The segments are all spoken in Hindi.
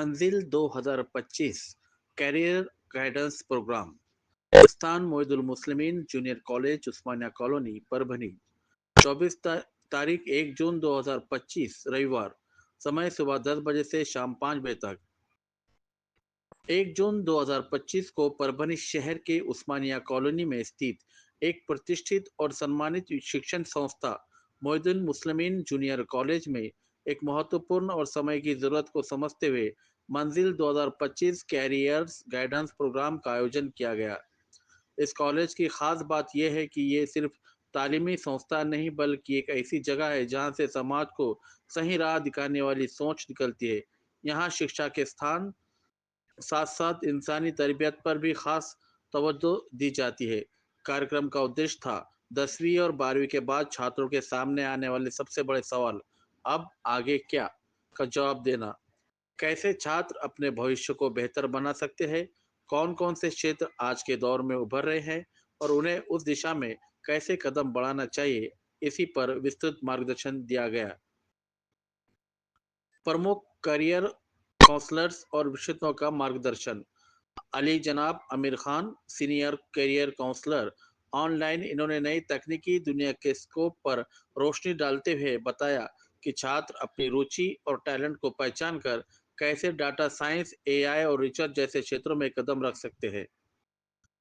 मंजिल 2025 कैरियर गाइडेंस प्रोग्राम। स्थान Moidul Muslimeen junior college Osmania colony Parbhani. 24 तारीख 1 जून 2025 रविवार। समय सुबह 10 बजे से शाम 5 बजे तक। 1 जून 2025 को परभनी शहर के उस्मानिया कॉलोनी में स्थित एक प्रतिष्ठित और सम्मानित शिक्षण संस्था मोइदुल मुस्लिमीन जूनियर कॉलेज में एक महत्वपूर्ण और समय की जरूरत को समझते हुए मंजिल 2025 कैरियर्स गाइडेंस प्रोग्राम का आयोजन किया गया। इस कॉलेज की खास बात यह है कि ये सिर्फ तालीमी संस्था नहीं बल्कि एक ऐसी जगह है जहां से समाज को सही राह दिखाने वाली सोच निकलती है। यहाँ शिक्षा के स्थान साथ साथ इंसानी तरबियत पर भी खास तवज्जो दी जाती है। कार्यक्रम का उद्देश्य था 10वीं और 12वीं के बाद छात्रों के सामने आने वाले सबसे बड़े सवाल अब आगे क्या का जवाब देना। कैसे छात्र अपने भविष्य को बेहतर बना सकते हैं, कौन कौन से क्षेत्र आज के दौर में उभर रहे हैं और उन्हें उस दिशा में कैसे कदम बढ़ाना चाहिए, इसी पर विस्तृत मार्गदर्शन दिया गया। प्रमुख करियर काउंसलर्स और विशेषज्ञों का मार्गदर्शन। अली जनाब Aamir Khan, senior career counsellor. Online इन्होंने नई तकनीकी दुनिया के स्कोप पर रोशनी डालते हुए बताया कि छात्र अपनी रुचि और टैलेंट को पहचान कर कैसे डाटा साइंस, एआई और रिसर्च जैसे क्षेत्रों में कदम रख सकते हैं।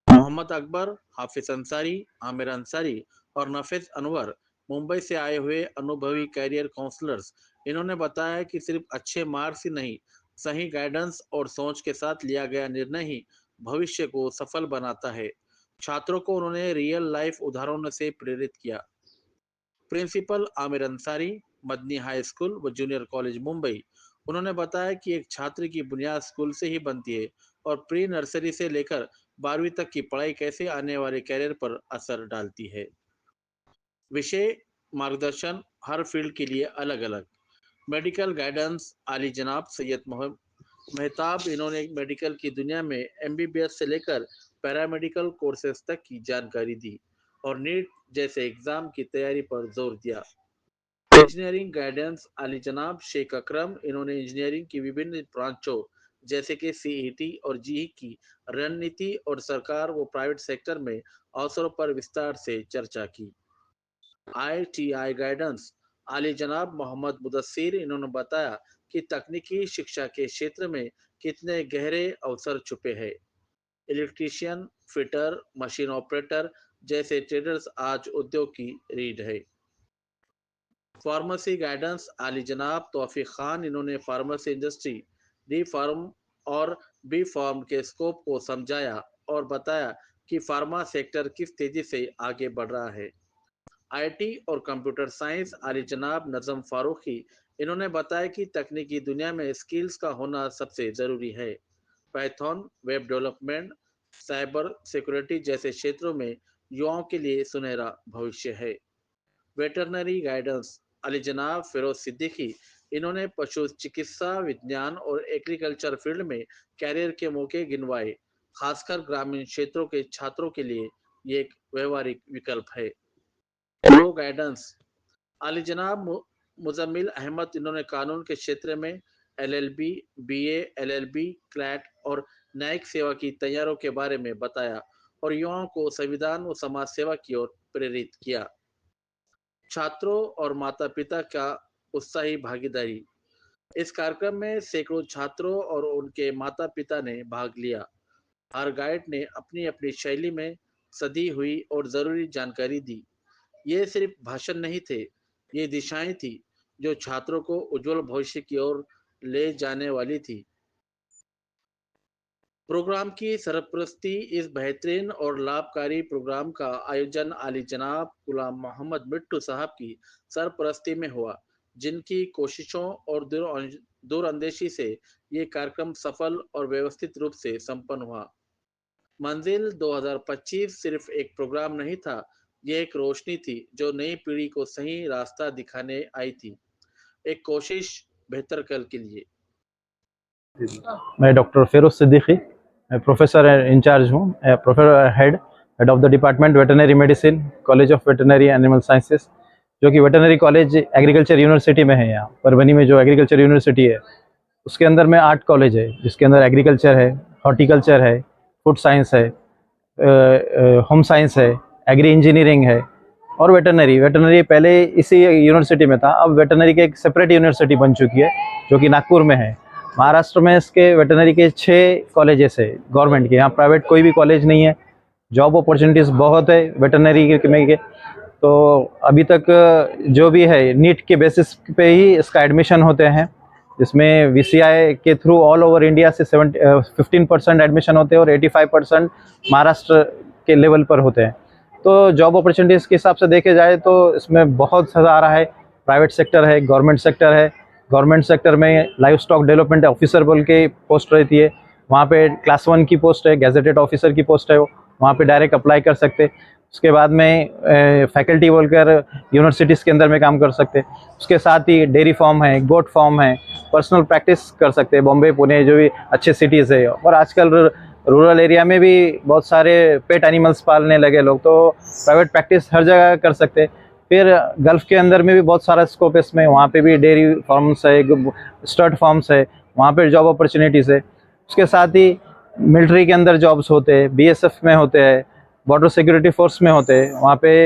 मोहम्मद अकबर, हाफिज अंसारी, आमिर अंसारी और नफीस अनवर मुंबई से आए हुए अनुभवी कैरियर काउंसलर्स। इन्होंने बताया कि सिर्फ अच्छे मार्क्स ही नहीं, सही गाइडेंस और सोच के साथ लिया गया निर्णय ही भविष्य को सफल बनाता है। छात्रों को उन्होंने रियल लाइफ उदाहरणों से प्रेरित किया। Principal Aamir Ansari, Madani high school व जूनियर कॉलेज मुंबई। उन्होंने बताया कि एक छात्र की बुनियाद स्कूल से ही बनती है और प्री नर्सरी से लेकर 12वीं तक की पढ़ाई कैसे आने वाले कैरियर पर असर डालती है। विषय मार्गदर्शन हर फील्ड के लिए अलग अलग। मेडिकल गाइडेंस आली जनाब सैयद मेहताब। इन्होंने मेडिकल की दुनिया में एमबीबीएस से लेकर पैरामेडिकल कोर्सेज तक की जानकारी दी और नीट जैसे एग्जाम की तैयारी पर जोर दिया। इंजीनियरिंग गाइडेंस आली जनाब शेख अकरम। इन्होंने इंजीनियरिंग की विभिन्न ब्रांचों जैसे कि सीईटी और जीई की रणनीति और सरकार व प्राइवेट सेक्टर में अवसरों पर विस्तार से चर्चा की। आईटीआई गाइडेंस आली जनाब मोहम्मद मुदस्सिर। इन्होंने बताया कि तकनीकी शिक्षा के क्षेत्र में कितने गहरे अवसर छुपे हैं। इलेक्ट्रीशियन, फिटर, मशीन ऑपरेटर जैसे ट्रेडर्स आज उद्योग की रीढ़ है। फार्मेसी गाइडेंस आली जनाब तौफीक खान। इन्होंने फार्मेसी इंडस्ट्री, डी फार्म और बी फार्म के स्कोप को समझाया और बताया कि फार्मा सेक्टर किस तेजी से आगे बढ़ रहा है। आईटी और कंप्यूटर साइंस आली जनाब नजम फारूकी। इन्होंने बताया कि तकनीकी दुनिया में स्किल्स का होना सबसे ज़रूरी है। Python, web development, cyber security जैसे क्षेत्रों में युवाओं के लिए सुनहरा भविष्य है। वेटरनरी गाइडेंस अली जनाब फिरोज सिद्दीकी। इन्होंने पशु चिकित्सा विज्ञान और एग्रीकल्चर फील्ड में कैरियर के मौके गिनवाए। खासकर ग्रामीण क्षेत्रों के छात्रों के लिए ये एक व्यवहारिक विकल्प है। लो गाइडेंस अली जनाब मुजम्मिल अहमद। इन्होंने कानून के क्षेत्र में एलएलबी, बीए, एलएलबी, क्लैट और न्यायिक सेवा की तैयारियों के बारे में बताया और युवाओं को संविधान व समाज सेवा की ओर प्रेरित किया। छात्रों और माता पिता का उत्साही भागीदारी। इस कार्यक्रम में सैकड़ों छात्रों और उनके माता पिता ने भाग लिया। हर गाइड ने अपनी अपनी शैली में सदी हुई और ज़रूरी जानकारी दी। ये सिर्फ भाषण नहीं थे, ये दिशाएं थी जो छात्रों को उज्जवल भविष्य की ओर ले जाने वाली थी। प्रोग्राम की सरपरस्ती इस बेहतरीन और लाभकारी प्रोग्राम का आयोजन आली जनाब गुलाम मोहम्मद मिट्टू साहब की सरपरस्ती में हुआ, जिनकी कोशिशों और दूरअंदेशी से ये कार्यक्रम सफल और व्यवस्थित रूप से संपन्न हुआ। मंजिल 2025 सिर्फ एक प्रोग्राम नहीं था, यह एक रोशनी थी जो नई पीढ़ी को सही रास्ता दिखाने आई थी, एक कोशिश बेहतर कल के लिए। मैं doctor Firoz Siddiqui, professor incharge हूँ, professor head of the department veterinary medicine, college of veterinary animal sciences, जो कि वेटरनरी कॉलेज एग्रीकल्चर यूनिवर्सिटी में है। यहाँ परभनी में जो एग्रीकल्चर यूनिवर्सिटी है उसके अंदर में आर्ट कॉलेज है, जिसके अंदर एग्रीकल्चर है, हॉर्टिकल्चर है, फूड साइंस है, होम साइंस है, एग्री इंजीनियरिंग है और वेटरनरी पहले इसी यूनिवर्सिटी में था, अब वेटरनरी की एक सेपरेट यूनिवर्सिटी बन चुकी है जो कि नागपुर में है। महाराष्ट्र में इसके वेटरनरी के 6 कॉलेजेस है गवर्नमेंट के, यहाँ प्राइवेट कोई भी कॉलेज नहीं है। जॉब अपॉर्चुनिटीज़ बहुत है वेटरनरी के। तो अभी तक जो भी है नीट के बेसिस पे ही इसका एडमिशन होते हैं, जिसमें वीसीआई के थ्रू ऑल ओवर इंडिया से 15% एडमिशन होते हैं और 85% महाराष्ट्र के लेवल पर होते हैं। तो जॉब अपॉर्चुनिटीज़ के हिसाब से देखे जाए तो इसमें बहुत सारा है, प्राइवेट सेक्टर है, गवर्नमेंट सेक्टर है। गवर्नमेंट सेक्टर में लाइव स्टॉक डेवलपमेंट ऑफिसर बोल के पोस्ट रहती है, वहाँ पे क्लास 1 की पोस्ट है, गैजेटेड ऑफिसर की पोस्ट है, वहाँ पे डायरेक्ट अप्लाई कर सकते। उसके बाद में फैकल्टी बोलकर यूनिवर्सिटीज़ के अंदर में काम कर सकते। उसके साथ ही डेयरी फार्म है, गोट फार्म है, पर्सनल प्रैक्टिस कर सकते हैं, बॉम्बे पुणे जो भी अच्छे सिटीज़ है। और आजकल रूरल एरिया में भी बहुत सारे पेट एनिमल्स पालने लगे लोग, तो प्राइवेट प्रैक्टिस हर जगह कर सकते। फिर गल्फ़ के अंदर में भी बहुत सारा स्कोप है इसमें, वहाँ पे भी डेयरी फार्म्स है, स्टर्ड फार्म्स है, वहाँ पे जॉब अपॉर्चुनिटीज़ है। उसके साथ ही मिलिट्री के अंदर जॉब्स होते हैं, बीएसएफ में होते हैं, बॉर्डर सिक्योरिटी फोर्स में होते हैं, वहाँ पे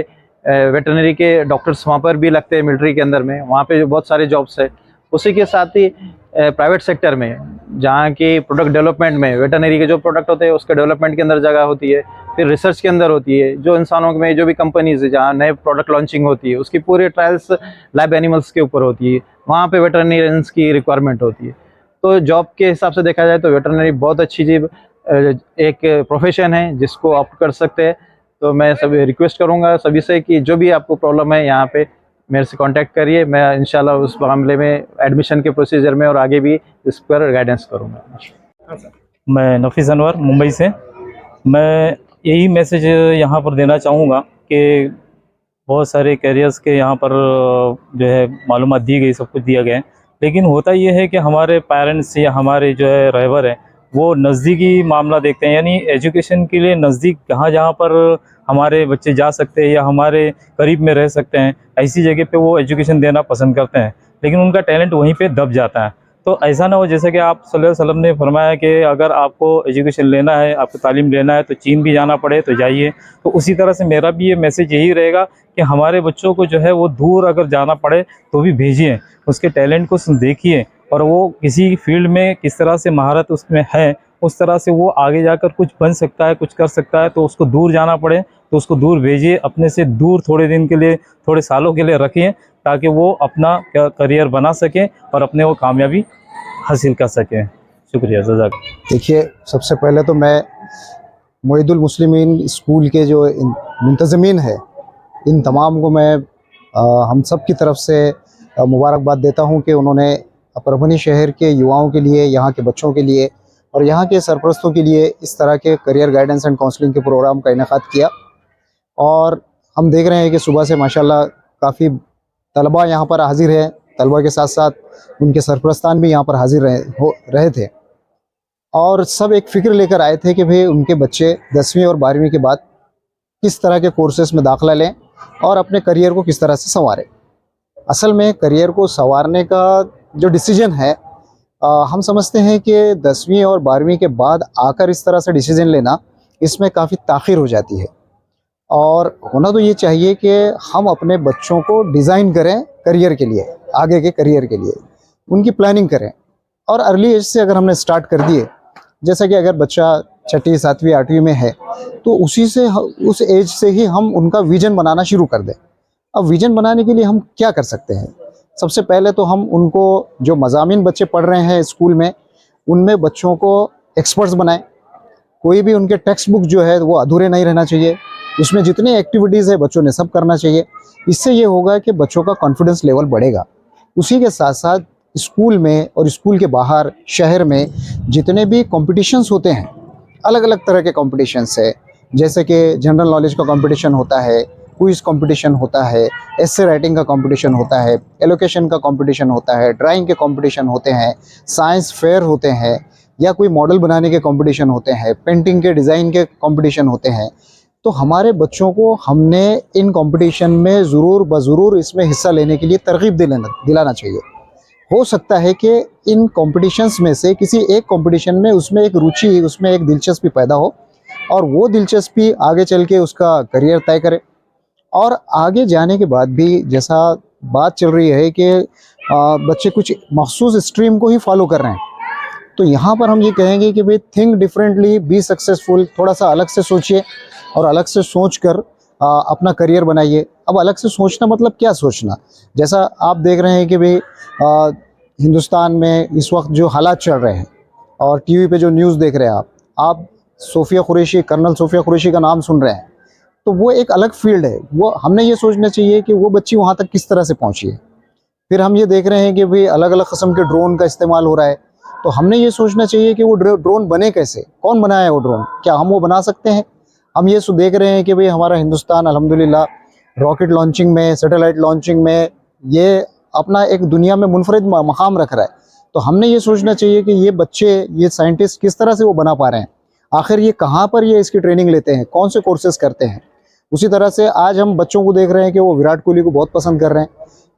वेटरनरी के डॉक्टर्स वहाँ पर भी लगते हैं मिलिट्री के अंदर में, वहाँ पे बहुत सारे जॉब्स है। उसी के साथ ही प्राइवेट सेक्टर में जहाँ की प्रोडक्ट डेवलपमेंट में वेटरनरी के जो प्रोडक्ट होते हैं उसके डेवलपमेंट के अंदर जगह होती है। फिर रिसर्च के अंदर होती है, जो इंसानों में जो भी कंपनीज है जहाँ नए प्रोडक्ट लॉन्चिंग होती है उसकी पूरी ट्रायल्स लैब एनिमल्स के ऊपर होती है, वहाँ पे वेटरनरियंस की रिक्वायरमेंट होती है। तो जॉब के हिसाब से देखा जाए तो वेटरनरी बहुत अच्छी चीज़ एक प्रोफेशन है जिसको ऑप्ट कर सकते हैं। तो मैं सभी रिक्वेस्ट करूंगा सभी से कि जो भी आपको प्रॉब्लम है यहाँ पे मेरे से कांटेक्ट करिए, मैं इंशाल्लाह उस मामले में एडमिशन के प्रोसीजर में और आगे भी इस पर गाइडेंस करूँगा। मैं नफीस अनवर मुंबई से। मैं यही मैसेज यहाँ पर देना चाहूँगा कि बहुत सारे कैरियर्स के यहाँ पर जो है मालूमात दी गई, सब कुछ दिया गया है, लेकिन होता ये है कि हमारे पेरेंट्स या हमारे जो है रहबर हैं वो नज़दीकी मामला देखते हैं, यानी एजुकेशन के लिए नज़दीक जहाँ पर हमारे बच्चे जा सकते हैं या हमारे करीब में रह सकते हैं ऐसी जगह पे वो एजुकेशन देना पसंद करते हैं, लेकिन उनका टैलेंट वहीं पे दब जाता है। तो ऐसा ना हो जैसे कि आप सल्लल्लाहु अलैहि वसल्लम ने फरमाया कि अगर आपको एजुकेशन लेना है, आपको तालीम लेना है तो चीन भी जाना पड़े तो जाइए। तो उसी तरह से मेरा भी ये मैसेज यही रहेगा कि हमारे बच्चों को जो है वो दूर अगर जाना पड़े तो भी भेजिए, उसके टैलेंट को देखिए और वो किसी फील्ड में किस तरह से महारत उसमें है उस तरह से वो आगे जाकर कुछ बन सकता है, कुछ कर सकता है। तो उसको दूर जाना पड़े तो उसको दूर भेजिए, अपने से दूर थोड़े दिन के लिए, थोड़े सालों के लिए रखिए ताकि वो अपना करियर बना सके और अपने वो कामयाबी हासिल कर सके। शुक्रिया जज़ाक। देखिए, सबसे पहले तो मैं मोइदुल मुस्लिमीन स्कूल के जो मुंतज़मीन है इन तमाम को मैं हम सब की तरफ से मुबारकबाद देता हूं कि उन्होंने परभनी शहर के युवाओं के लिए, यहाँ के बच्चों के लिए और यहाँ के सरपरस्तों के लिए इस तरह के करियर गाइडेंस एंड काउंसलिंग के प्रोग्राम का इनेकाद किया। और हम देख रहे हैं कि सुबह से माशाल्लाह काफ़ी तलबा यहाँ पर हाजिर है, तलबा के साथ साथ उनके सरपरस्तान भी यहाँ पर हाजिर रहे थे और सब एक फ़िक्र लेकर आए थे कि भाई उनके बच्चे 10वीं और 12वीं के बाद किस तरह के कोर्सेस में दाखिला लें और अपने करियर को किस तरह से संवारें। असल में करियर को संवारने का जो डिसीजन है हम समझते हैं कि 10वीं और 12वीं के बाद आकर इस तरह से डिसीजन लेना इसमें काफ़ी ताख़ीर हो जाती है। और होना तो ये चाहिए कि हम अपने बच्चों को डिज़ाइन करें करियर के लिए, आगे के करियर के लिए उनकी प्लानिंग करें। और अर्ली एज से अगर हमने स्टार्ट कर दिए, जैसा कि अगर बच्चा 6ठी 7वीं 8वीं में है तो उस एज से ही हम उनका विजन बनाना शुरू कर दें। अब विजन बनाने के लिए हम क्या कर सकते हैं? सबसे पहले तो हम उनको जो मज़ामीन बच्चे पढ़ रहे हैं स्कूल में उनमें बच्चों को एक्सपर्ट्स बनाएं। कोई भी उनके टेक्स्ट बुक जो है वो अधूरे नहीं रहना चाहिए, उसमें जितनी एक्टिविटीज़ है बच्चों ने सब करना चाहिए। इससे ये होगा कि बच्चों का कॉन्फिडेंस लेवल बढ़ेगा। उसी के साथ साथ स्कूल में और स्कूल के बाहर शहर में जितने भी कॉम्पिटिशन्स होते हैं, अलग अलग तरह के कॉम्पिटिशन्स है, जैसे कि जनरल नॉलेज का कॉम्पिटिशन होता है, क्विज कंपटीशन होता है, एसे राइटिंग का कंपटीशन होता है, एलोकेशन का कंपटीशन होता है, ड्राइंग के कंपटीशन होते हैं, साइंस फेयर होते हैं या कोई मॉडल बनाने के कंपटीशन होते हैं, पेंटिंग के डिज़ाइन के कंपटीशन होते हैं। तो हमारे बच्चों को हमने इन कंपटीशन में ज़रूर इसमें हिस्सा लेने के लिए तरगीब दिलाना चाहिए। हो सकता है कि इन कॉम्पिटिशन्स में से किसी एक कॉम्पिटिशन में उसमें एक रुचि, उसमें एक दिलचस्पी पैदा हो और वो दिलचस्पी आगे चल के उसका करियर तय करे। और आगे जाने के बाद भी जैसा बात चल रही है कि बच्चे कुछ मखसूस स्ट्रीम को ही फॉलो कर रहे हैं, तो यहाँ पर हम ये कहेंगे कि भाई थिंक डिफरेंटली, बी सक्सेसफुल, थोड़ा सा अलग से सोचिए और अलग से सोच कर अपना करियर बनाइए। अब अलग से सोचना मतलब क्या सोचना, जैसा आप देख रहे हैं कि भाई हिंदुस्तान में इस वक्त जो हालात चल रहे हैं और टीवी पे जो न्यूज़ देख रहे हैं आप सोफिया कुरैशी, कर्नल सोफिया कुरैशी का नाम सुन रहे हैं, तो वो एक अलग फील्ड है। वो हमने ये सोचना चाहिए कि वो बच्ची वहाँ तक किस तरह से पहुँची है। फिर हम ये देख रहे हैं कि भाई अलग अलग किस्म के ड्रोन का इस्तेमाल हो रहा है, तो हमने ये सोचना चाहिए कि वो ड्रोन बने कैसे, कौन बनाया है वो ड्रोन, क्या हम वो बना सकते हैं। हम ये देख रहे हैं कि भाई हमारा हिंदुस्तान अल्हम्दुलिल्लाह रॉकेट लॉन्चिंग में, सैटेलाइट लॉन्चिंग में ये अपना एक दुनिया में मुनफरिद मकाम रख रहा है। तो हमने ये सोचना चाहिए कि ये बच्चे, ये साइंटिस्ट किस तरह से वो बना पा रहे हैं, आखिर ये कहाँ पर ये इसकी ट्रेनिंग लेते हैं, कौन से कोर्सेज करते हैं। उसी तरह से आज हम बच्चों को देख रहे हैं कि वो विराट कोहली को बहुत पसंद कर रहे हैं,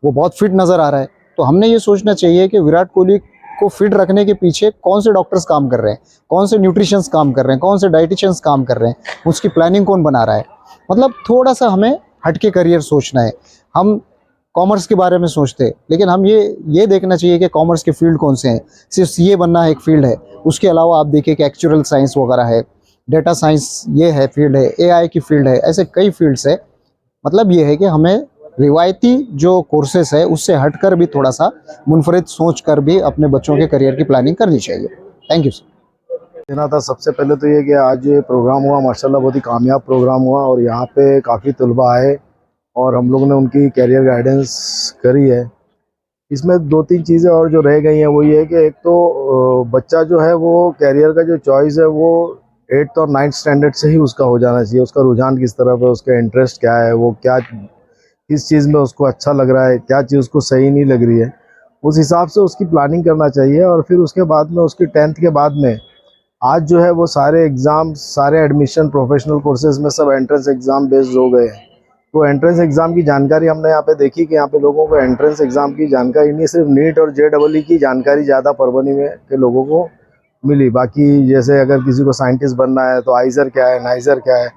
वो बहुत फिट नज़र आ रहा है। तो हमने ये सोचना चाहिए कि विराट कोहली को फिट रखने के पीछे कौन से डॉक्टर्स काम कर रहे हैं, कौन से न्यूट्रिशंस काम कर रहे हैं, कौन से डाइटिशियंस काम कर रहे हैं, उसकी प्लानिंग कौन बना रहा है। मतलब थोड़ा सा हमें हटके करियर सोचना है। हम कॉमर्स के बारे में सोचते हैं, लेकिन हम ये देखना चाहिए कि कॉमर्स के फील्ड कौन से हैं। सिर्फ सीए बनना एक फील्ड है, उसके अलावा आप देखिए कि एक्चुअल साइंस वगैरह है, डेटा साइंस ये है फील्ड है, एआई की फील्ड है, ऐसे कई फील्ड्स है। मतलब ये है कि हमें रिवायती जो कोर्सेस है उससे हटकर भी थोड़ा सा मुनफरिद सोच कर भी अपने बच्चों के करियर की प्लानिंग करनी चाहिए। Thank you sir. देना था सबसे पहले तो ये कि आज ये प्रोग्राम हुआ, माशाल्लाह बहुत ही कामयाब प्रोग्राम हुआ और यहाँ पे काफ़ी तलबा आए और हम लोग ने उनकी कैरियर गाइडेंस करी है। इसमें 2-3 चीज़ें और जो रह गई हैं वो ये है कि एक तो बच्चा जो है वो कैरियर का जो चॉइस है वो 8th और 9th स्टैंडर्ड से ही उसका हो जाना चाहिए। उसका रुझान किस तरफ है, उसका इंटरेस्ट क्या है, वो क्या किस चीज़ में उसको अच्छा लग रहा है, क्या चीज़ उसको सही नहीं लग रही है, उस हिसाब से उसकी प्लानिंग करना चाहिए। और फिर उसके बाद में उसकी 10th के बाद में आज जो है वो सारे एग्ज़ाम, सारे एडमिशन प्रोफेशनल कोर्सेज़ में सब एंट्रेंस एग्ज़ाम बेस्ड हो गए हैं। तो एंट्रेंस एग्ज़ाम की जानकारी हमने यहाँ पे देखी कि यहाँ पे लोगों को एंट्रेंस एग्ज़ाम की जानकारी नहीं, सिर्फ नीट और JEE की जानकारी ज़्यादा परभनी में के लोगों को मिली। बाकी जैसे अगर किसी को साइंटिस्ट बनना है तो आइज़र क्या है, नाइज़र क्या है,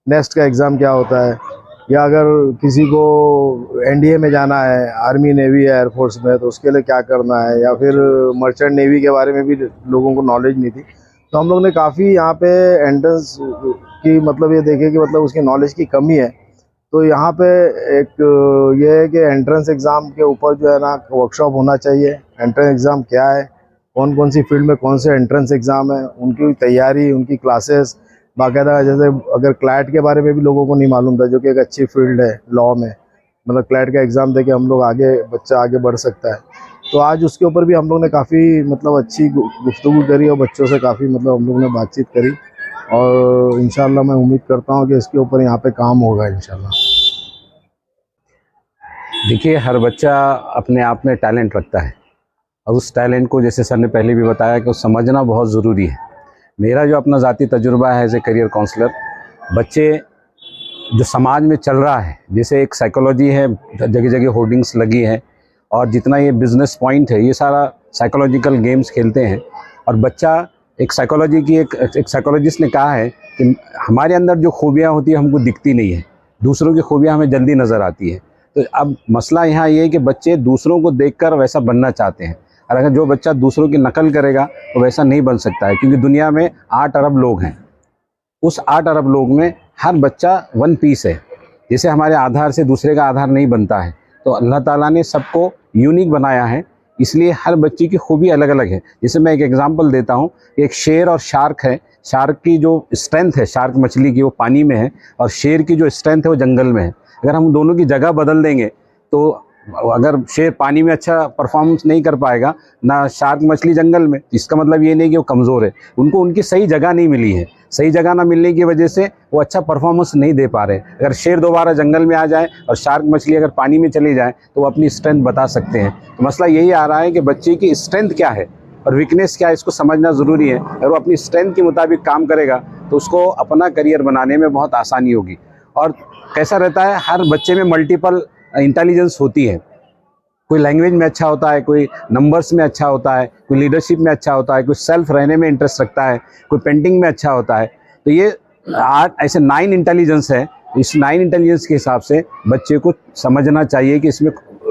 नेक्स्ट का एग्ज़ाम क्या होता है, या अगर किसी को NDA में जाना है, आर्मी, नेवी या एयरफोर्स में, तो उसके लिए क्या करना है, या फिर मर्चेंट नेवी के बारे में भी लोगों को नॉलेज नहीं थी। तो हम लोग ने काफ़ी यहाँ पे एंट्रेंस की मतलब ये देखे कि मतलब उसकी नॉलेज की कमी है। तो यहाँ पे एक ये है कि एंट्रेंस एग्ज़ाम के ऊपर जो है ना वर्कशॉप होना चाहिए। एंट्रेंस एग्ज़ाम क्या है, कौन कौन सी फील्ड में कौन से एंट्रेंस एग्ज़ाम है, उनकी तैयारी, उनकी क्लासेस बाकायदा। जैसे अगर क्लैट के बारे में भी लोगों को नहीं मालूम था, जो कि एक अच्छी फील्ड है लॉ में, मतलब क्लैट का एग्ज़ाम दे के हम लोग बच्चा आगे बढ़ सकता है। तो आज उसके ऊपर भी हम लोग ने काफ़ी मतलब अच्छी गुफ्तगू करी और बच्चों से काफ़ी मतलब हम लोग ने बातचीत करी और इंशाल्लाह मैं उम्मीद करता हूँ कि इसके ऊपर यहाँ पे काम होगा इंशाल्लाह। देखिए, हर बच्चा अपने आप में टैलेंट रखता है और उस टैलेंट को, जैसे सर ने पहले भी बताया, कि समझना बहुत ज़रूरी है। मेरा जो अपना ज़ाती तजुर्बा है एज ए करियर काउंसलर, बच्चे जो समाज में चल रहा है, जैसे एक साइकोलॉजी है, जगह जगह होर्डिंग्स लगी हैं और जितना ये बिज़नेस पॉइंट है, ये सारा साइकोलॉजिकल गेम्स खेलते हैं। और बच्चा एक साइकोलॉजी की एक साइकोलॉजिस्ट ने कहा है कि हमारे अंदर जो खूबियाँ होती है हमको दिखती नहीं है, दूसरों की खूबियाँ हमें जल्दी नज़र आती है। तो अब मसला यहाँ ये है कि बच्चे दूसरों को देखकर वैसा बनना चाहते हैं, और अगर जो बच्चा दूसरों की नकल करेगा तो वैसा नहीं बन सकता है, क्योंकि दुनिया में 8 अरब लोग हैं। उस 8 अरब लोग में हर बच्चा वन पीस है। जैसे हमारे आधार से दूसरे का आधार नहीं बनता है, तो अल्लाह ताला ने सबको यूनिक बनाया है, इसलिए हर बच्चे की खूबी अलग अलग है। जैसे मैं एक एग्जांपल देता हूँ, एक शेर और शार्क है। शार्क की जो स्ट्रेंथ है, शार्क मछली की, वो पानी में है, और शेर की जो स्ट्रेंथ है वो जंगल में है। अगर हम दोनों की जगह बदल देंगे तो अगर शेर पानी में अच्छा परफॉर्मेंस नहीं कर पाएगा, ना शार्क मछली जंगल में, इसका मतलब ये नहीं कि वो कमज़ोर है, उनको उनकी सही जगह नहीं मिली है। सही जगह ना मिलने की वजह से वो अच्छा परफॉर्मेंस नहीं दे पा रहे। अगर शेर दोबारा जंगल में आ जाए और शार्क मछली अगर पानी में चली जाए तो वो अपनी स्ट्रेंथ बता सकते हैं। तो मसला यही आ रहा है कि बच्चे की स्ट्रेंथ क्या है और वीकनेस क्या है, इसको समझना ज़रूरी है। अगर वो अपनी स्ट्रेंथ के मुताबिक काम करेगा तो उसको अपना करियर बनाने में बहुत आसानी होगी। और कैसा रहता है, हर बच्चे में मल्टीपल इंटेलिजेंस होती है। कोई लैंग्वेज में अच्छा होता है, कोई नंबर्स में अच्छा होता है, कोई लीडरशिप में अच्छा होता है, कोई सेल्फ रहने में इंटरेस्ट रखता है, कोई पेंटिंग में अच्छा होता है। तो ये 8 ऐसे 9 इंटेलिजेंस है। इस 9 इंटेलिजेंस के हिसाब से बच्चे को समझना चाहिए कि इसमें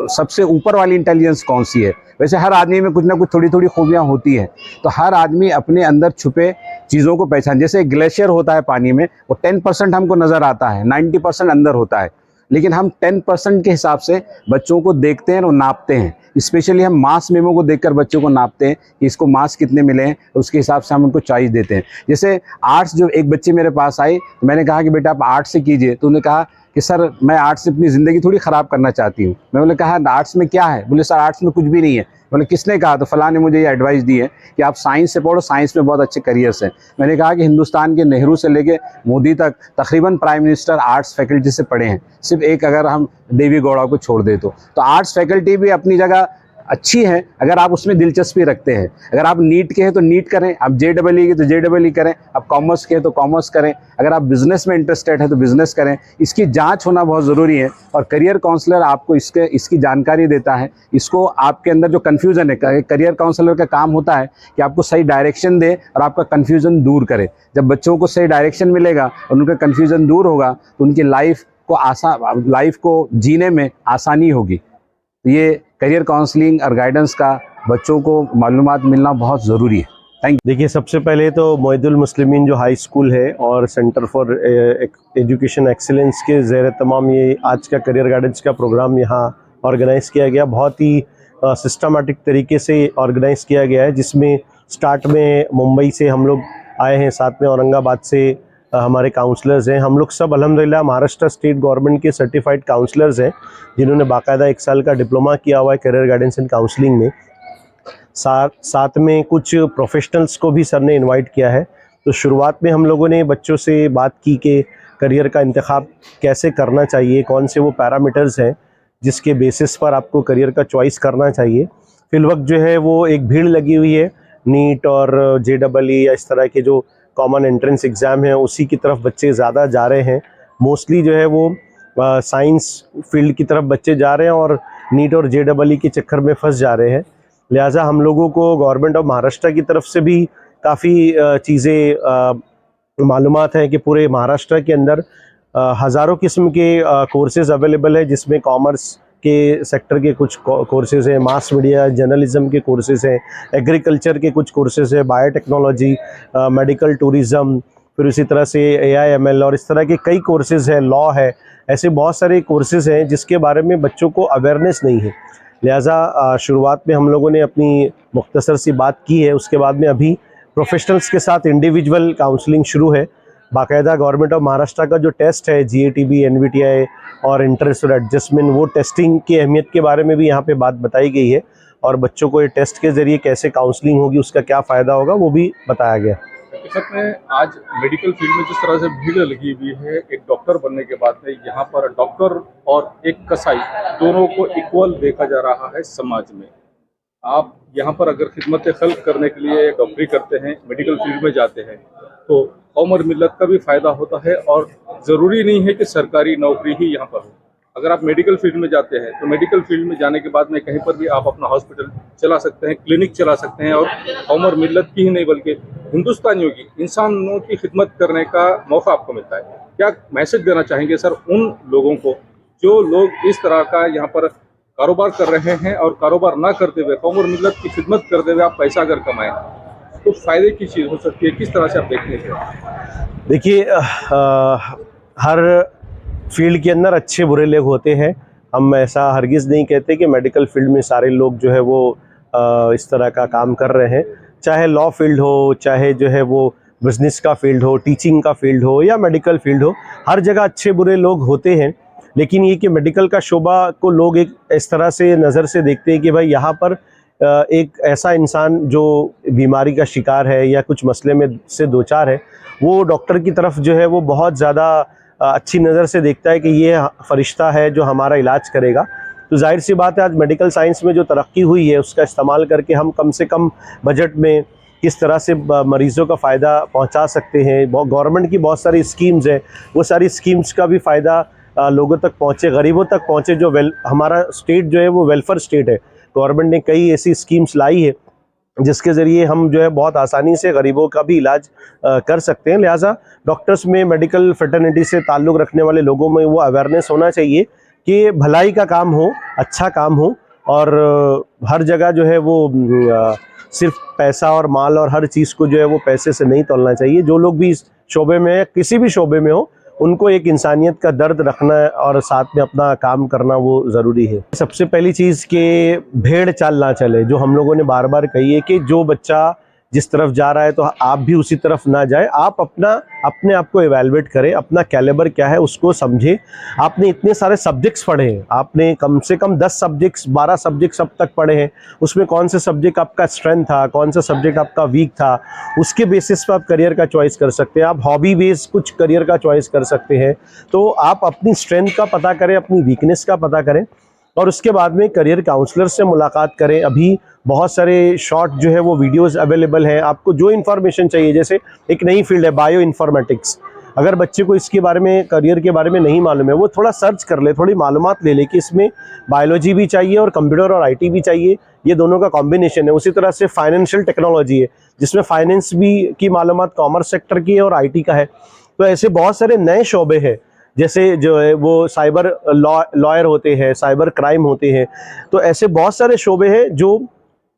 सबसे ऊपर वाली इंटेलिजेंस कौन सी है। वैसे हर आदमी में कुछ ना कुछ थोड़ी थोड़ी खूबियाँ होती हैं, तो हर आदमी अपने अंदर छुपे चीज़ों को पहचान, जैसे ग्लेशियर होता है पानी में, वो 10% हमको नज़र आता है, 90% अंदर होता है, लेकिन हम 10% के हिसाब से बच्चों को देखते हैं और नापते हैं। स्पेशली हम मास मेमो को देखकर बच्चों को नापते हैं कि इसको मास कितने मिले हैं, उसके हिसाब से हम उनको चॉइस देते हैं। जैसे आर्ट्स, जो एक बच्चे मेरे पास आई तो मैंने कहा कि बेटा आप आर्ट्स से कीजिए, तो उन्होंने कहा कि सर मैं आर्ट्स से अपनी ज़िंदगी थोड़ी ख़राब करना चाहती हूँ। मैं बोले कहा आर्ट्स में क्या है? बोले सर आर्ट्स में कुछ भी नहीं है। बोले किसने कहा? तो फलां ने मुझे ये एडवाइस दी है कि आप साइंस से पढ़ो, साइंस में बहुत अच्छे करियर्स हैं। मैंने कहा कि हिंदुस्तान के नेहरू से लेके मोदी तक तकरीबन प्राइम मिनिस्टर आर्ट्स फैकल्टी से पढ़े हैं, सिर्फ एक अगर हम देवी गौड़ा को छोड़ दे तो आर्ट्स फैकल्टी भी अपनी जगह अच्छी है अगर आप उसमें दिलचस्पी रखते हैं। अगर आप नीट के हैं तो नीट करें, आप JEE के तो JEE करें, आप कॉमर्स के हैं तो कॉमर्स करें, अगर आप बिज़नेस में इंटरेस्टेड हैं तो बिज़नेस करें। इसकी जांच होना बहुत ज़रूरी है और करियर काउंसलर आपको इसकी जानकारी देता है। इसको आपके अंदर जो कन्फ्यूज़न है, करियर काउंसलर का काम होता है कि आपको सही डायरेक्शन दे और आपका कन्फ्यूज़न दूर करे। जब बच्चों को सही डायरेक्शन मिलेगा और उनका कन्फ्यूज़न दूर होगा तो उनकी लाइफ को जीने में आसानी होगी। तो ये करियर काउंसलिंग और गाइडेंस का बच्चों को मालूमात मिलना बहुत ज़रूरी है। Thank you. देखिए, सबसे पहले तो मोइदुल मुस्लिमीन जो हाई स्कूल है और सेंटर फॉर एजुकेशन एक्सीलेंस के ज़ेर तमाम ये आज का करियर गाइडेंस का प्रोग्राम यहाँ ऑर्गेनाइज़ किया गया। बहुत ही सिस्टमेटिक तरीके से ऑर्गेनाइज़ किया गया है, जिसमें स्टार्ट में मुंबई से हम लोग आए हैं, साथ में औरंगाबाद से हमारे काउंसलर्स हैं। हम लोग सब अल्हम्दुलिल्लाह महाराष्ट्र स्टेट गवर्नमेंट के सर्टिफाइड काउंसलर्स हैं, जिन्होंने बाकायदा 1 साल का डिप्लोमा किया हुआ है करियर गाइडेंस एंड काउंसलिंग में। साथ में कुछ प्रोफेशनल्स को भी सर ने इनवाइट किया है। तो शुरुआत में हम लोगों ने बच्चों से बात की कि करियर का इंतखाब कैसे करना चाहिए, कौन से वो पैरामीटर्स हैं जिसके बेसिस पर आपको करियर का चॉइस करना चाहिए। फिलवक्त जो है वो एक भीड़ लगी हुई है, नीट और JEE या इस तरह के जो कॉमन एंट्रेंस एग्ज़ाम है उसी की तरफ बच्चे ज़्यादा जा रहे हैं। मोस्टली जो है वो साइंस फील्ड की तरफ बच्चे जा रहे हैं और नीट और JEE के चक्कर में फंस जा रहे हैं। लिहाजा हम लोगों को गवर्नमेंट ऑफ महाराष्ट्र की तरफ से भी काफ़ी चीज़ें मालूमात हैं कि पूरे महाराष्ट्र के अंदर हज़ारों किस्म के कोर्सेज़ अवेलेबल है, जिसमें कॉमर्स के सेक्टर के कुछ कोर्सेज़ हैं, मास मीडिया जर्नलिज्म के कोर्सेज़ हैं, एग्रीकल्चर के कुछ कोर्सेज़ हैं, बायोटेक्नोलॉजी, मेडिकल टूरिज़्म, फिर उसी तरह से AI/ML और इस तरह के कई कोर्सेज़ हैं, लॉ है। ऐसे बहुत सारे कोर्सेज़ हैं जिसके बारे में बच्चों को अवेयरनेस नहीं है। लिहाजा शुरुआत में हम लोगों ने अपनी मुख्तसर सी बात की है। उसके बाद में अभी प्रोफेशनल्स के साथ इंडिविजुअल काउंसलिंग शुरू है। बाकायदा गवर्नमेंट ऑफ महाराष्ट्र का जो टेस्ट है GATB, NVTI और इंटरेस्ट एडजस्टमेंट, वो टेस्टिंग की अहमियत के बारे में भी यहाँ पे बात बताई गई है और बच्चों को ये टेस्ट के ज़रिए कैसे काउंसलिंग होगी, उसका क्या फ़ायदा होगा, वो भी बताया गया। हकीकत में आज मेडिकल फील्ड में जिस तरह से भीड़ लगी हुई है, एक डॉक्टर बनने के बाद में यहाँ पर डॉक्टर और एक कसाई दोनों को इक्वल देखा जा रहा है समाज में। आप यहाँ पर अगर खिदमत खल्क करने के लिए डॉक्टरी करते हैं, मेडिकल फील्ड में जाते हैं, तो कौम और मिल्लत का भी फ़ायदा होता है और ज़रूरी नहीं है कि सरकारी नौकरी ही यहाँ पर हो। अगर आप मेडिकल फील्ड में जाते हैं तो मेडिकल फील्ड में जाने के बाद में कहीं पर भी आप अपना हॉस्पिटल चला सकते हैं, क्लिनिक चला सकते हैं और कौम और मिल्लत की ही नहीं बल्कि हिंदुस्तानियों की, इंसानों की खिदमत करने का मौका आपको मिलता है। क्या मैसेज देना चाहेंगे सर उन लोगों को जो लोग इस तरह का यहाँ पर कारोबार कर रहे हैं और कारोबार ना करते हुए कौम और मिल्लत की खिदमत करते हुए आप पैसा अगर कमाएं तो फ़ायदे की चीज़ हो सकती है, किस तरह से आप देखते हैं? देखिए, हर फील्ड के अंदर अच्छे बुरे लोग होते हैं। हम ऐसा हरगिज़ नहीं कहते कि मेडिकल फील्ड में सारे लोग जो है वो इस तरह का काम कर रहे हैं। चाहे लॉ फील्ड हो, चाहे जो है वो बिज़नेस का फील्ड हो, टीचिंग का फील्ड हो या मेडिकल फील्ड हो, हर जगह अच्छे बुरे लोग होते हैं। लेकिन ये कि मेडिकल का शोबा को लोग एक इस तरह से नज़र से देखते हैं कि भाई यहाँ पर एक ऐसा इंसान जो बीमारी का शिकार है या कुछ मसले में से दो चार है, वो डॉक्टर की तरफ जो है वो बहुत ज़्यादा अच्छी नज़र से देखता है कि ये फरिश्ता है जो हमारा इलाज करेगा। तो जाहिर सी बात है, आज मेडिकल साइंस में जो तरक्की हुई है उसका इस्तेमाल करके हम कम से कम बजट में किस तरह से मरीज़ों का फ़ायदा पहुंचा सकते हैं। गवर्नमेंट की बहुत सारी स्कीम्स हैं, वो सारी स्कीम्स का भी फ़ायदा लोगों तक पहुँचे, गरीबों तक पहुँचे। जो हमारा स्टेट जो है वो वेलफेयर स्टेट है। गवर्नमेंट ने कई ऐसी स्कीम्स लाई है जिसके ज़रिए हम जो है बहुत आसानी से गरीबों का भी इलाज कर सकते हैं। लिहाजा डॉक्टर्स में, मेडिकल फ्रेटर्निटी से ताल्लुक़ रखने वाले लोगों में वो अवेयरनेस होना चाहिए कि भलाई का काम हो, अच्छा काम हो, और हर जगह जो है वो सिर्फ पैसा और माल और हर चीज़ को जो है वो पैसे से नहीं तोलना चाहिए। जो लोग भी इस शोबे में, किसी भी शोबे में हो, उनको एक इंसानियत का दर्द रखना और साथ में अपना काम करना वो ज़रूरी है। सबसे पहली चीज़ कि भेड़ चाल ना चले, जो हम लोगों ने बार बार कही है कि जो बच्चा जिस तरफ जा रहा है तो आप भी उसी तरफ ना जाए। आप अपने आप को एवेलुएट करें, अपना कैलिबर क्या है उसको समझें। आपने इतने सारे सब्जेक्ट्स पढ़े हैं, आपने कम से कम 10 सब्जेक्ट्स, 12 सब्जेक्ट्स अब तक पढ़े हैं, उसमें कौन से सब्जेक्ट आपका स्ट्रेंथ था, कौन सा सब्जेक्ट आपका वीक था, उसके बेसिस पर आप करियर का चॉइस कर सकते हैं। आप हॉबी बेस्ड कुछ करियर का चॉइस कर सकते हैं। तो आप अपनी स्ट्रेंथ का पता करें, अपनी वीकनेस का पता करें, और उसके बाद में करियर काउंसलर से मुलाकात करें। अभी बहुत सारे शॉर्ट जो है वो वीडियोस अवेलेबल हैं। आपको जो इन्फॉर्मेशन चाहिए, जैसे एक नई फील्ड है बायो इन्फॉर्मेटिक्स, अगर बच्चे को इसके बारे में, करियर के बारे में नहीं मालूम है, वो थोड़ा सर्च कर ले, थोड़ी मालूमात ले ले कि इसमें बायोलॉजी भी चाहिए और कंप्यूटर और आईटी भी चाहिए, ये दोनों का कॉम्बिनेशन है। उसी तरह से फाइनेंशियल टेक्नोलॉजी है जिसमें फाइनेंस भी की मालूमात कॉमर्स सेक्टर की है और आईटी का है। तो ऐसे बहुत सारे नए शोबे हैं, जैसे जो है वो साइबर लॉयर होते हैं, साइबर क्राइम होते हैं। तो ऐसे बहुत सारे शोबे हैं जो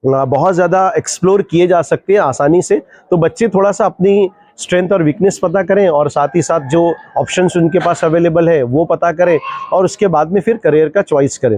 बहुत ज़्यादा एक्सप्लोर किए जा सकते हैं आसानी से। तो बच्चे थोड़ा सा अपनी स्ट्रेंथ और वीकनेस पता करें, और साथ ही साथ जो ऑप्शंस उनके पास अवेलेबल है वो पता करें, और उसके बाद में फिर करियर का चॉइस करें।